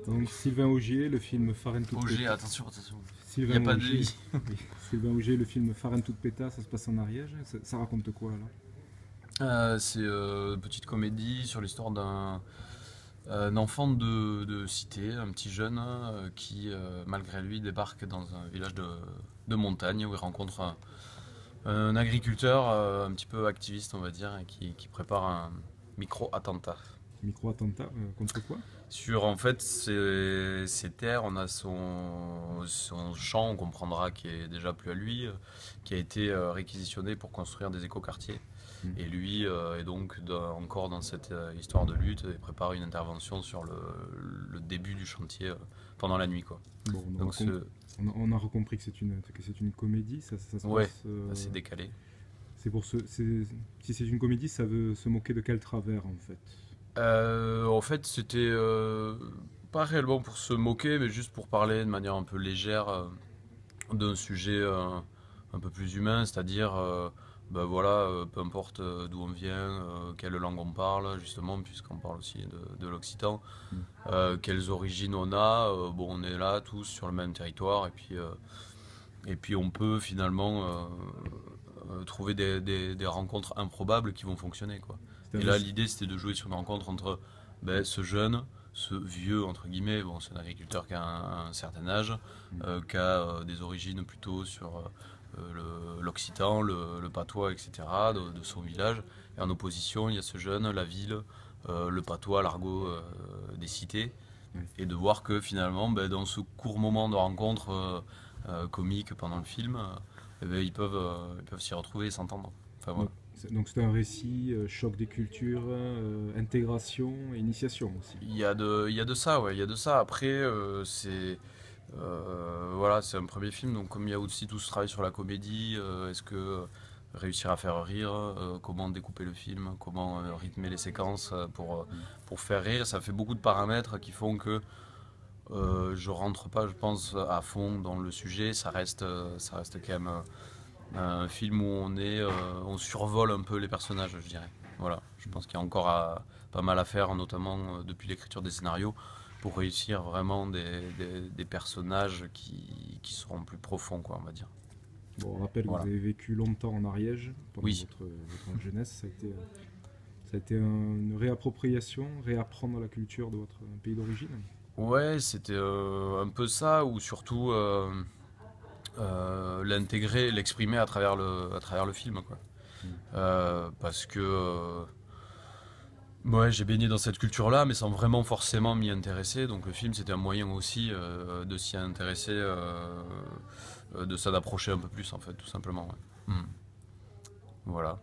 Donc Sylvain Augier, le film Phare en toute Auger, péta. attention, attention. Il n'y a Sylvain pas de Augier, lit. oui. Sylvain Augier, le film Phare en toute péta, ça se passe en Ariège. Ça raconte quoi là? C'est une petite comédie sur l'histoire d'un enfant de cité, un petit jeune qui, malgré lui, débarque dans un village de montagne où il rencontre un agriculteur un petit peu activiste, on va dire, et qui prépare un micro-attentat. Micro-attentat contre quoi? Sur en fait ses terres, on a son champ, on comprendra qui est déjà plus à lui, qui a été réquisitionné pour construire des écoquartiers. Hmm. Et lui est donc encore dans cette histoire de lutte et prépare une intervention sur le début du chantier pendant la nuit, quoi. Bon, Donc on a recompris que c'est une comédie. Ça se ouais, passe. assez décalé. C'est pour si c'est une comédie, ça veut se moquer de quel travers en fait? En fait, c'était pas réellement pour se moquer, mais juste pour parler de manière un peu légère d'un sujet un peu plus humain, c'est-à-dire, ben voilà, peu importe d'où on vient, quelle langue on parle, justement, puisqu'on parle aussi de l'occitan, Hmm. quelles origines on a, bon, on est là tous sur le même territoire, et puis on peut finalement trouver des rencontres improbables qui vont fonctionner, quoi. C'est un Et là, récit. l'idée, c'était de jouer sur une rencontre entre ben, ce jeune, ce vieux, entre guillemets, bon, c'est un agriculteur qui a un certain âge, Hmm. qui a des origines plutôt sur l'occitan, le patois, etc., de son village. Et en opposition, il y a ce jeune, la ville, le patois, l'argot des cités. Ouais. Et de voir que finalement, ben, dans ce court moment de rencontre comique pendant le film, eh ben, ils peuvent s'y retrouver et s'entendre. Enfin voilà. Donc c'est un récit, choc des cultures, intégration et initiation aussi. Il y a de ça, ouais, il y a de ça. Après, voilà, c'est un premier film, donc comme il y a aussi tout ce travail sur la comédie, est-ce que réussir à faire rire, comment découper le film, comment rythmer les séquences Mm. pour faire rire, ça fait beaucoup de paramètres qui font que je rentre pas, je pense, à fond dans le sujet. Ça reste quand même un film où on survole un peu les personnages, je dirais. Voilà, je pense qu'il y a encore pas mal à faire, notamment depuis l'écriture des scénarios, pour réussir vraiment des personnages qui seront plus profonds, quoi, on va dire. Bon, on rappelle que vous Voilà. avez vécu longtemps en Ariège pendant Oui, votre jeunesse. Ça a été une réappropriation, réapprendre la culture de votre pays d'origine. ouais, c'était un peu ça, ou surtout l'intégrer, l'exprimer à travers le film, quoi. Mm. Parce que ouais, j'ai baigné dans cette culture-là, mais sans vraiment forcément m'y intéresser. Donc le film, c'était un moyen aussi de s'y intéresser, de s'en approcher un peu plus, en fait, tout simplement. Ouais. Voilà.